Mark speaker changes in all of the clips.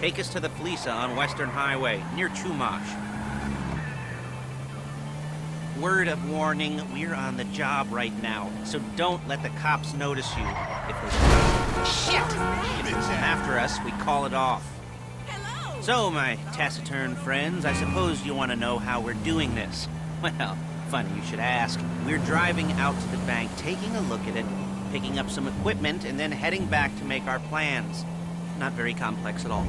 Speaker 1: Take us to the fleeca on Western Highway, near Chumash. Word of warning, we're on the job right now, so don't let the cops notice you. If there's a shit! If they come after us, we call it off.
Speaker 2: Hello!
Speaker 1: So, my taciturn friends, I suppose you want to know how we're doing this. Well, funny you should ask. We're driving out to the bank, taking a look at it, picking up some equipment, and then heading back to make our plans. Not very complex at all.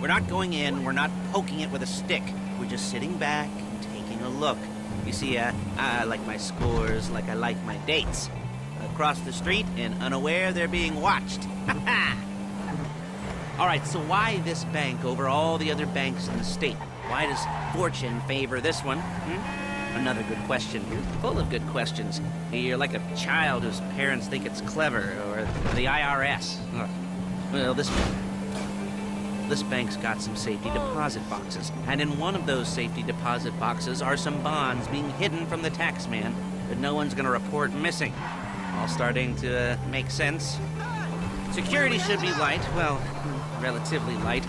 Speaker 1: We're not going in, we're not poking it with a stick. We're just sitting back and taking a look. You see, I like my scores like I like my dates. Across the street and unaware they're being watched. Alright, so why this bank over all the other banks in the state? Why does fortune favor this one? Another good question. You're full of good questions. You're like a child whose parents think it's clever, or the IRS. Well, this bank's got some safety deposit boxes, and in one of those safety deposit boxes are some bonds being hidden from the tax man that no one's gonna report missing. All starting to make sense. Security should be light, well, relatively light.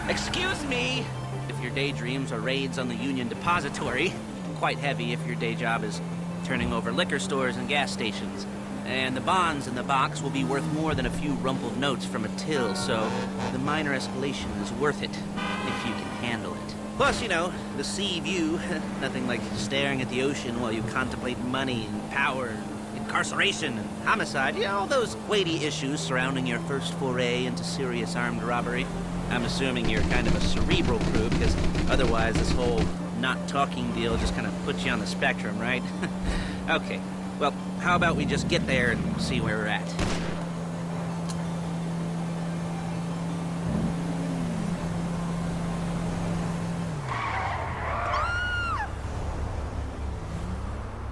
Speaker 1: Excuse me! If your daydreams are raids on the Union Depository, quite heavy if your day job is turning over liquor stores and gas stations. And the bonds in the box will be worth more than a few rumpled notes from a till, so the minor escalation is worth it, if you can handle it. Plus, you know, the sea view, nothing like staring at the ocean while you contemplate money and power, incarceration and homicide, you know, all those weighty issues surrounding your first foray into serious armed robbery. I'm assuming you're kind of a cerebral crew, because otherwise this whole not talking deal just kind of puts you on the spectrum, right? Okay. Well, how about we just get there and see where we're at?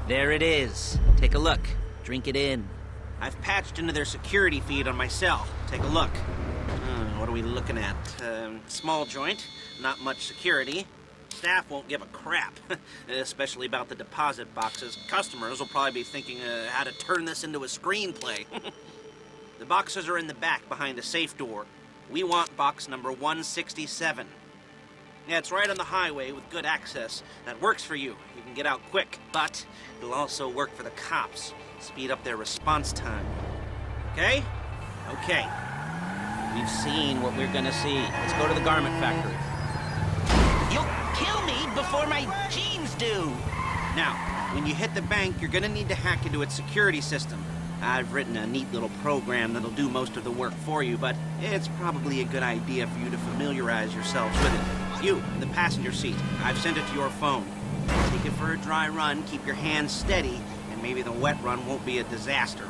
Speaker 1: There it is. Take a look. Drink it in. I've patched into their security feed on my cell. Take a look. What are we looking at? Small joint, not much security. Staff won't give a crap, especially about the deposit boxes. Customers will probably be thinking how to turn this into a screenplay. The boxes are in the back behind a safe door. We want box number 167. Yeah, it's right on the highway with good access. That works for you. You can get out quick, but it'll also work for the cops. Speed up their response time. Okay? Okay. We've seen what we're gonna see. Let's go to the garment factory. You'll kill me before my jeans do! Now, when you hit the bank, you're gonna need to hack into its security system. I've written a neat little program that'll do most of the work for you, but it's probably a good idea for you to familiarize yourselves with it. You, in the passenger seat, I've sent it to your phone. Take it for a dry run, keep your hands steady, and maybe the wet run won't be a disaster.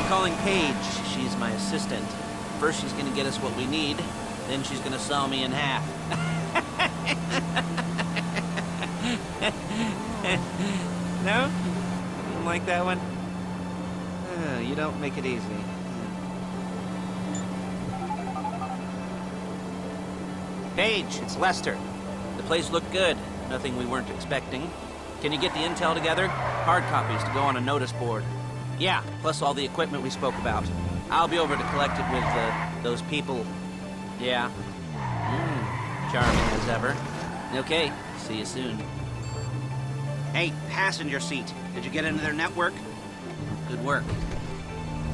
Speaker 1: Calling Paige. She's my assistant. First she's gonna get us what we need, then she's gonna saw me in half. No? You don't like that one? You don't make it easy. Paige, it's Lester. The place looked good. Nothing we weren't expecting. Can you get the intel together? Hard copies to go on a notice board. Yeah, plus all the equipment we spoke about. I'll be over to collect it with, those people. Yeah. Charming as ever. Okay, see you soon. Hey, passenger seat. Did you get into their network? Good work.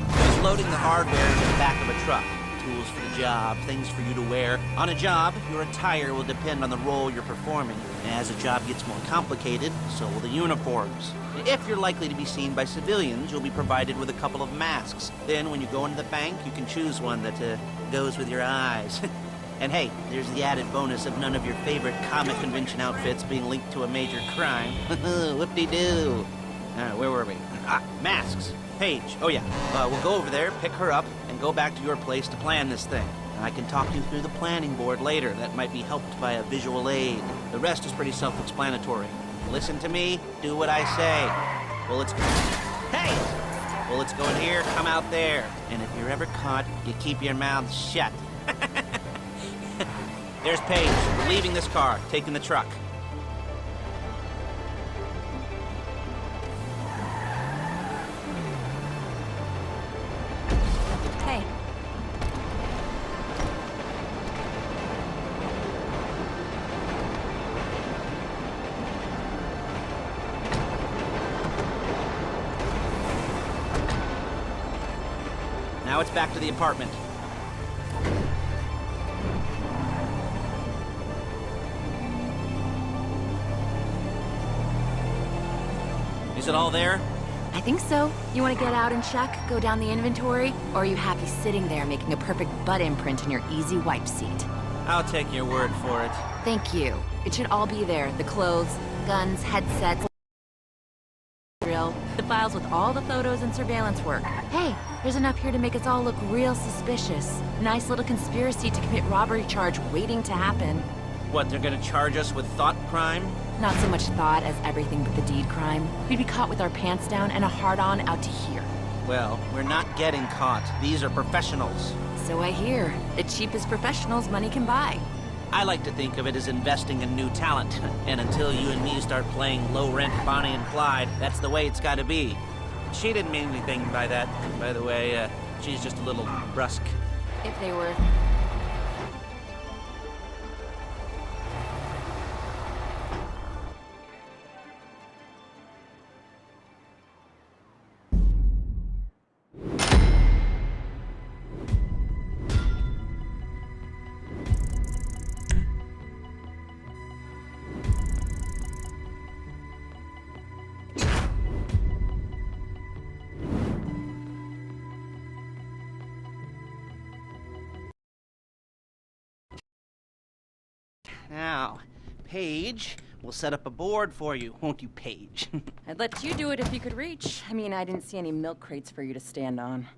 Speaker 1: Just loading the hardware into the back of a truck. Tools for the job, things for you to wear. On a job, your attire will depend on the role you're performing. As the job gets more complicated, so will the uniforms. If you're likely to be seen by civilians, you'll be provided with a couple of masks. Then, when you go into the bank, you can choose one that goes with your eyes. And hey, there's the added bonus of none of your favorite comic convention outfits being linked to a major crime. Whoop-de-doo. Where were we? Masks. Paige. Oh yeah, we'll go over there, pick her up, and go back to your place to plan this thing. I can talk you through the planning board later. That might be helped by a visual aid. The rest is pretty self-explanatory. Listen to me, do what I say. Bullets go... Hey! Bullets go in here, come out there. And if you're ever caught, you keep your mouth shut. There's Paige. We're leaving this car, taking the truck.
Speaker 2: Hey.
Speaker 1: Now it's back to the apartment. Is it all there?
Speaker 2: I think so. You want to get out and check, go down the inventory, or are you happy sitting there making a perfect butt imprint in your easy wipe seat?
Speaker 1: I'll take your word for it.
Speaker 2: Thank you. It should all be there. The clothes, guns, headsets, drill, the files with all the photos and surveillance work. Hey, there's enough here to make us all look real suspicious. Nice little conspiracy to commit robbery charge waiting to happen.
Speaker 1: What, they're gonna charge us with thought crime?
Speaker 2: Not so much thought as everything but the deed crime. We'd be caught with our pants down and a hard-on out to here.
Speaker 1: Well, we're not getting caught. These are professionals.
Speaker 2: So I hear. The cheapest professionals money can buy.
Speaker 1: I like to think of it as investing in new talent. And until you and me start playing low-rent Bonnie and Clyde, that's the way it's gotta be. She didn't mean anything by that, by the way. She's just a little brusque.
Speaker 2: If they were...
Speaker 1: Now, Paige, we'll set up a board for you, won't you, Paige?
Speaker 2: I'd let you do it if you could reach. I mean, I didn't see any milk crates for you to stand on.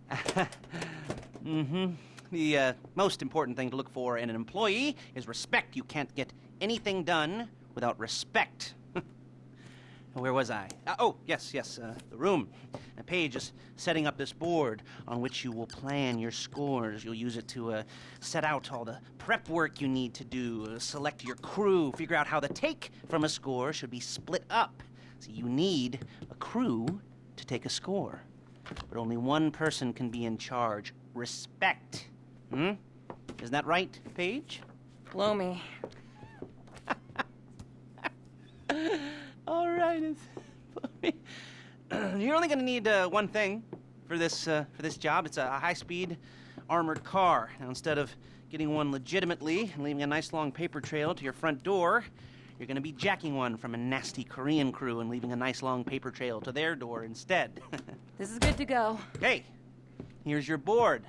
Speaker 1: The most important thing to look for in an employee is respect. You can't get anything done without respect. Where was I? Yes, the room. Paige is setting up this board on which you will plan your scores. You'll use it to set out all the prep work you need to do, select your crew, figure out how the take from a score should be split up. So you need a crew to take a score. But only one person can be in charge. Respect. Isn't that right, Paige?
Speaker 2: Blow me.
Speaker 1: All right. You're only going to need one thing for this job. It's a high-speed armored car. Now, instead of getting one legitimately and leaving a nice long paper trail to your front door, you're going to be jacking one from a nasty Korean crew and leaving a nice long paper trail to their door instead.
Speaker 2: This is good to go.
Speaker 1: Okay, here's your board.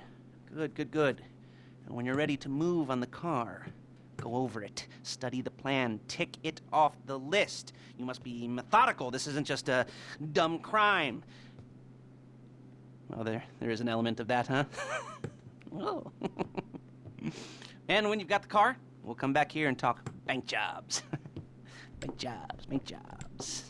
Speaker 1: Good. And when you're ready to move on the car, go over it, study the plan, tick it off the list. You must be methodical. This isn't just a dumb crime. Well, there is an element of that, huh? Oh. And when you've got the car, we'll come back here and talk bank jobs. Bank jobs.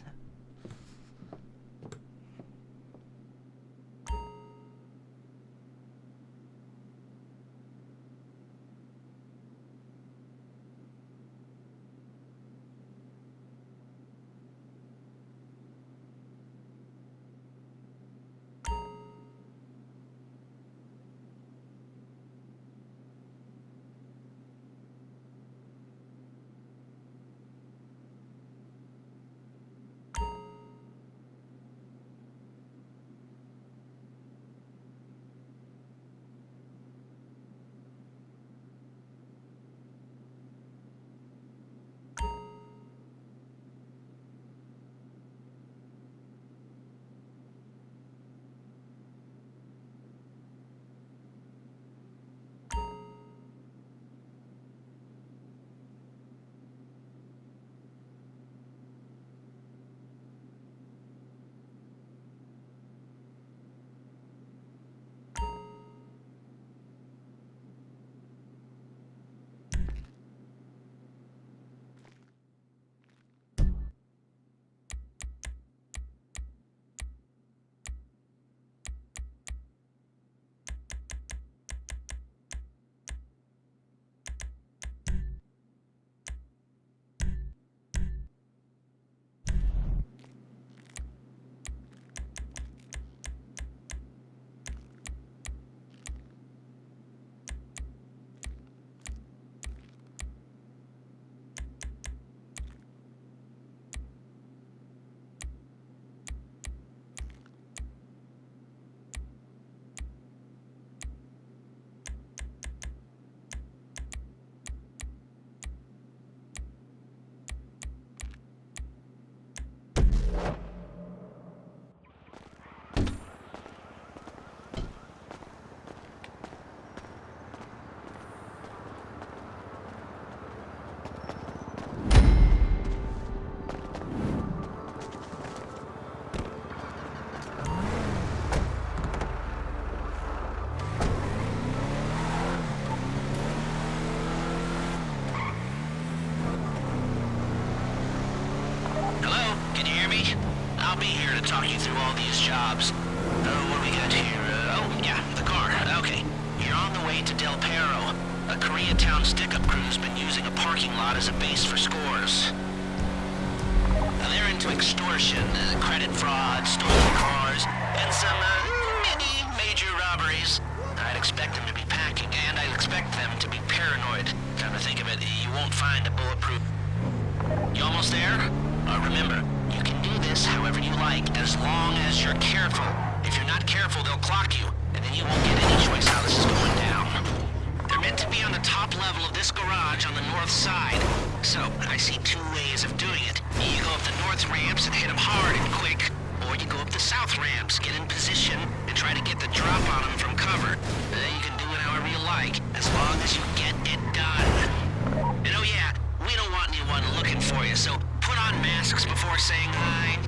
Speaker 1: hear me? I'll be here to talk you through all these jobs. What do we got here? Oh, yeah, the car. Okay. You're on the way to Del Perro. A Koreatown stick-up crew's been using a parking lot as a base for scores. They're into extortion, credit fraud, stolen cars, and some, many major robberies. I'd expect them to be packing, and I'd expect them to be paranoid. Come to think of it, you won't find a bulletproof... You almost there? Remember, you can do this however you like, as long as you're careful. If you're not careful, they'll clock you, and then you won't get any choice how this is going down. They're meant to be on the top level of this garage on the north side. So, I see two ways of doing it. You go up the north ramps and hit them hard and quick, or you go up the south ramps, get in position, and try to get the drop on them from cover. You can do it however you like, as long as you get it done. And oh yeah, we don't want anyone looking for you, so put on masks before saying hi.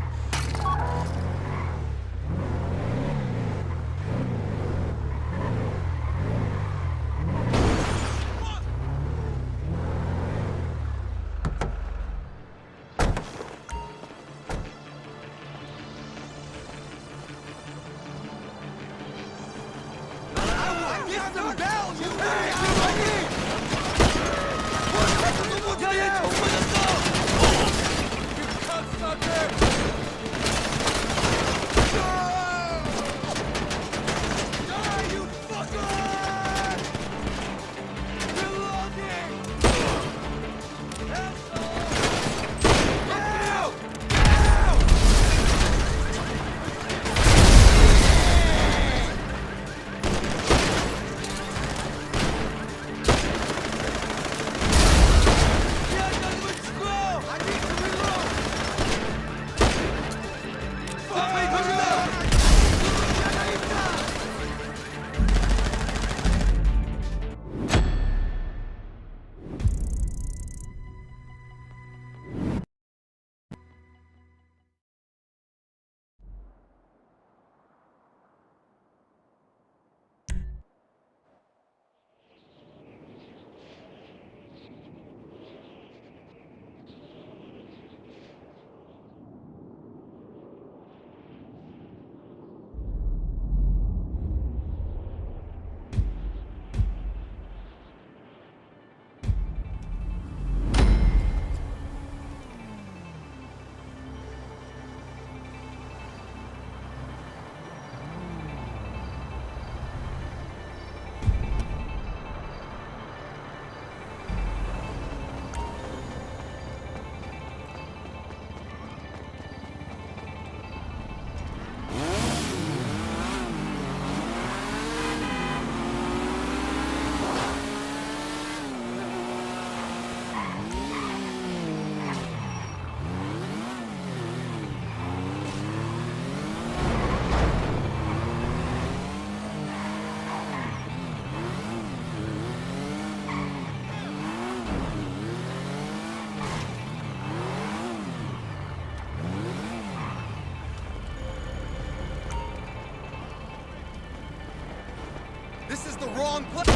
Speaker 3: This is the wrong place.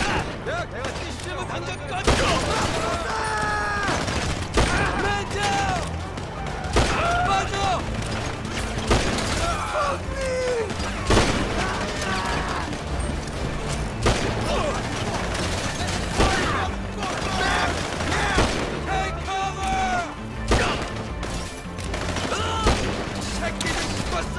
Speaker 3: 야, 내가 시스템을 당장 꺼져. Man down. 빠져. Fuck me. Take cover. 새끼들 죽었어.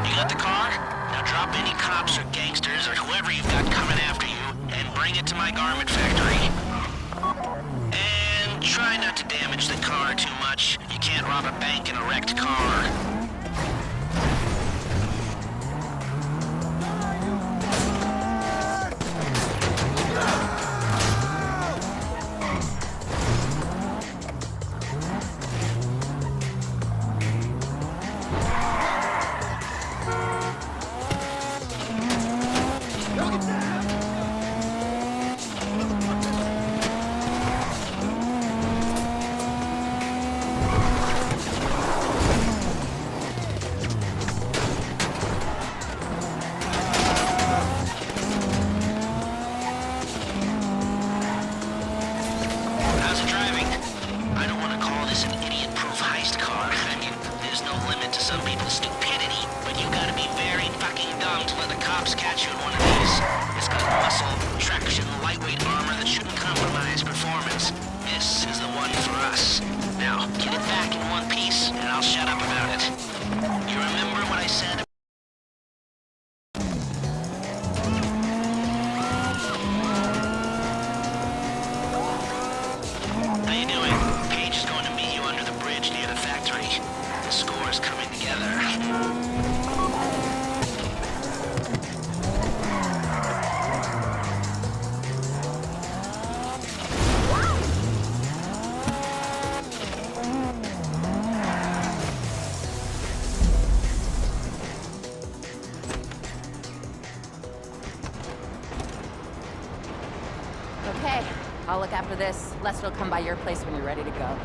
Speaker 1: You got the car? Now drop any cops or gangsters or whoever you've got coming after you and bring it to my garment factory. And try not to damage the car too much. You can't rob a bank in a wrecked car. dumb to let the cops catch you in one of these. It's got muscle, traction, lightweight armor that shouldn't compromise performance. This is the one for us. Now, get it back in one piece, and I'll shut up about it. You remember what I said? How you doing? Paige is going to meet you under the bridge near the factory. The score is coming together.
Speaker 2: Okay, I'll look after this. Lester will come by your place when you're ready to go.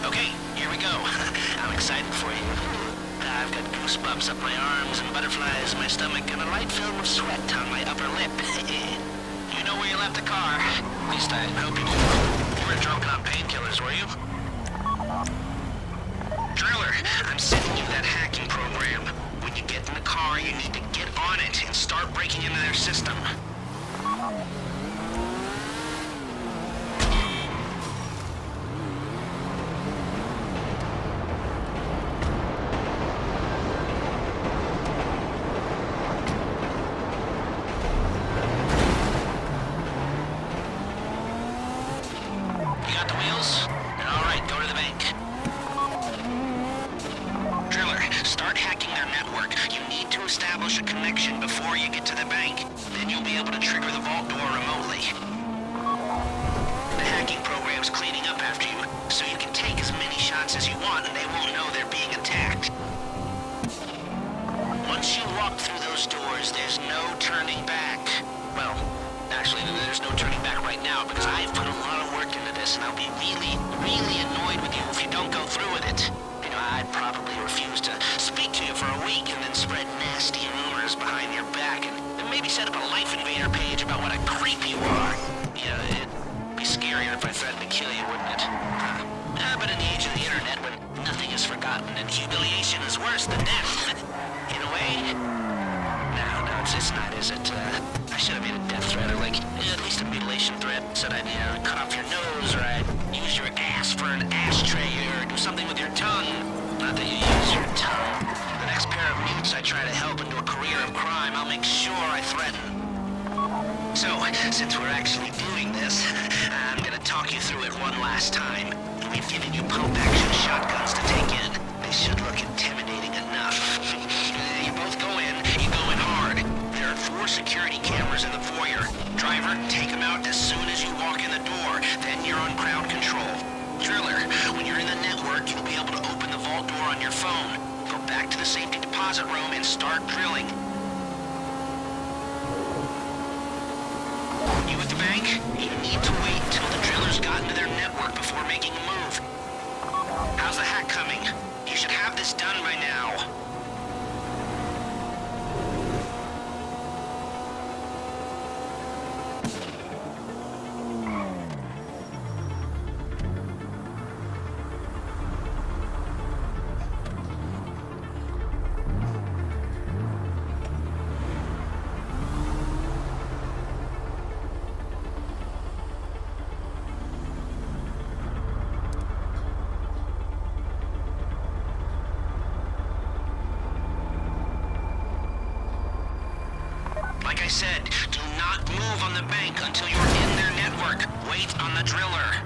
Speaker 2: Okay, here we go. I'm excited for you. I've got goosebumps up my arms and butterflies in my stomach and a light film of sweat on my upper lip. You know where you left the car. At least I hope you do. You weren't drunk on painkillers, were you? Driller, I'm sending you that hacking program. When you get in the car, you need to get on it and start breaking into their system. You got the wheels? Alright, go to the bank. Driller, start hacking their network. You need to establish a connection before you get to the bank. Then you'll be able to trigger the vault door remotely. The hacking program's cleaning up after you, so you can take as many shots as you want and they won't know they're being attacked. Once you walk through those doors, there's no turning back. Well, actually, there's no turning back right now because I've put a lot of work into this and I'll be really, really annoyed with you if you don't go through with it. You know, I'd probably refuse to speak to you for a week and then spread nasty rumors behind your back and maybe set up a Life Invader page about what a creep you are. You know, it'd be scarier if I threatened to kill you, wouldn't it? But in the age of the internet, when nothing is forgotten and humiliation is worse than death, in a way, no, it's not, is it? I should have made a death threat or like, at least a mutilation threat. Said I'd, cut off your nose or I'd use your ass for an ashtray or do something with your tongue. Not that you use your tongue. The next pair of mutes I try to help into a career of crime, I'll make sure I threaten. So, since we're actually doing this, I'm gonna talk you through it one last time. We've given you pump-action shotguns to take in. They should look intimidating enough. You both go in, you go in hard. There are 4 security cameras in the foyer. Driver, take them out as soon as you walk in the door. Then you're on crowd control. Driller, when you're in the network, you'll be able to open the vault door on your phone. Go back to the safety deposit room and start drilling. You at the bank? You need to wait until the driller's gotten to their network before making a move. How's the hack coming? You should have this done by now.
Speaker 1: I said, do not move on the bank until you're in their network. Wait on the driller.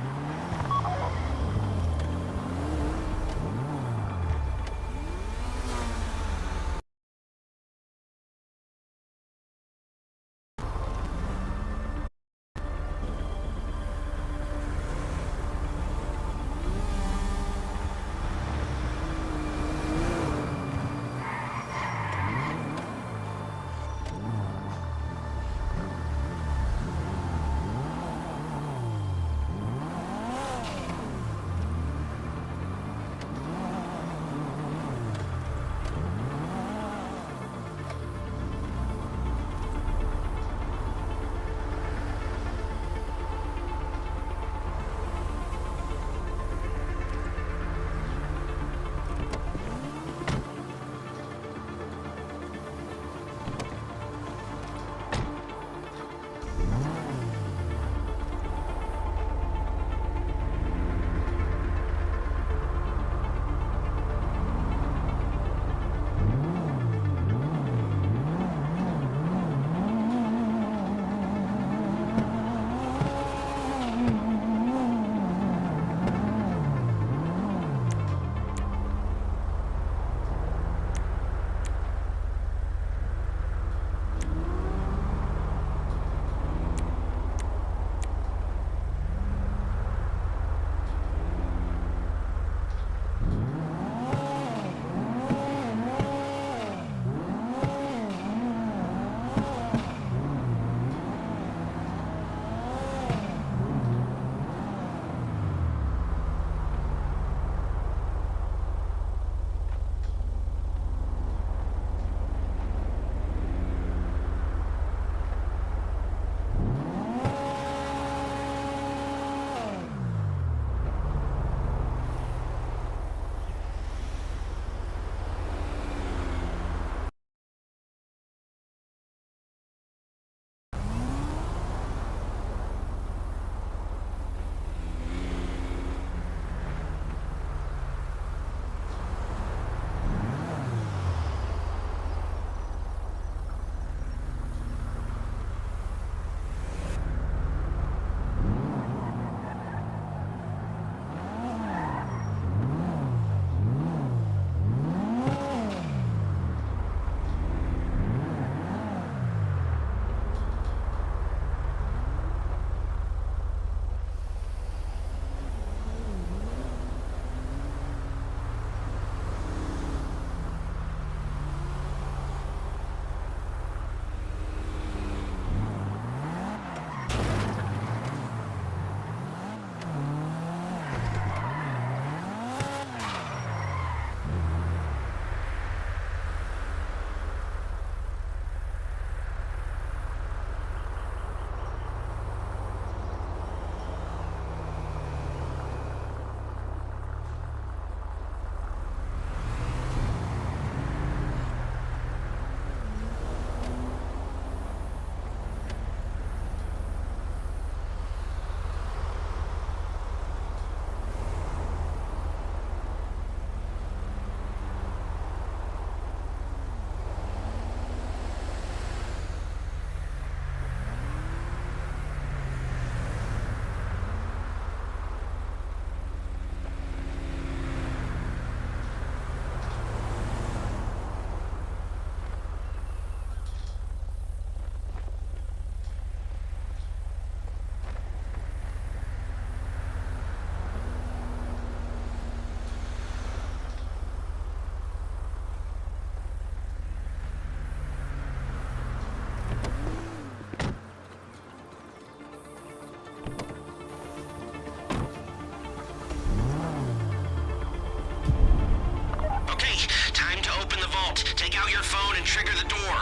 Speaker 1: trigger the door.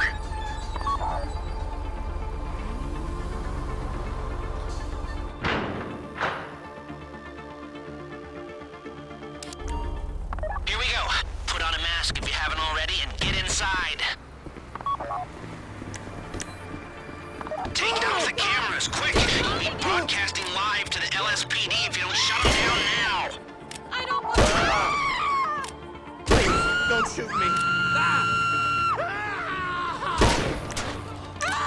Speaker 1: Here we go. Put on a mask if you haven't already and get inside. Take down the cameras, quick! You'll be broadcasting live to the LSPD if you don't shut them down now!
Speaker 2: I don't want to...
Speaker 3: Please, don't shoot me!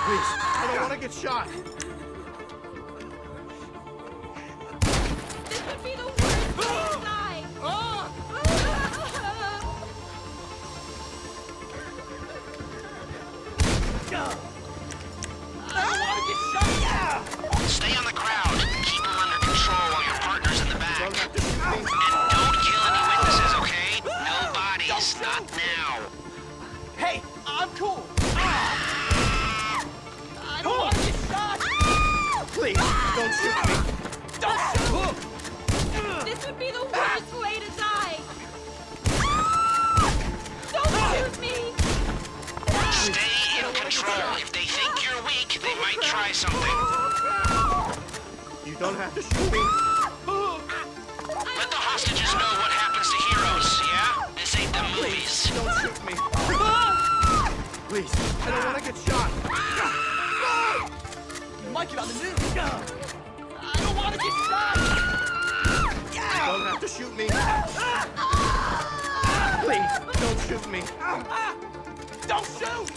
Speaker 3: Please, I don't want to get shot.
Speaker 4: This would be the worst way to die!
Speaker 1: Stay on the crowd. Keep them under control while your partner's in the back.
Speaker 3: Don't have to shoot me.
Speaker 1: And don't kill any witnesses, okay? No bodies, not now.
Speaker 3: Hey, I'm cool.
Speaker 4: I don't want to get shot!
Speaker 3: Please, don't shoot me.
Speaker 4: Don't shoot! This would be the worst way to die! Don't shoot me!
Speaker 1: Stay in control. If they think you're weak, they might try something.
Speaker 3: You don't have to shoot me.
Speaker 1: Let the hostages know what happens to heroes, yeah? This ain't the movies.
Speaker 3: Don't shoot me. Please, I don't want to get shot.
Speaker 4: You might get on the news! I don't want to get shot!
Speaker 3: You don't have to shoot me. Please, don't shoot me.
Speaker 4: Don't shoot!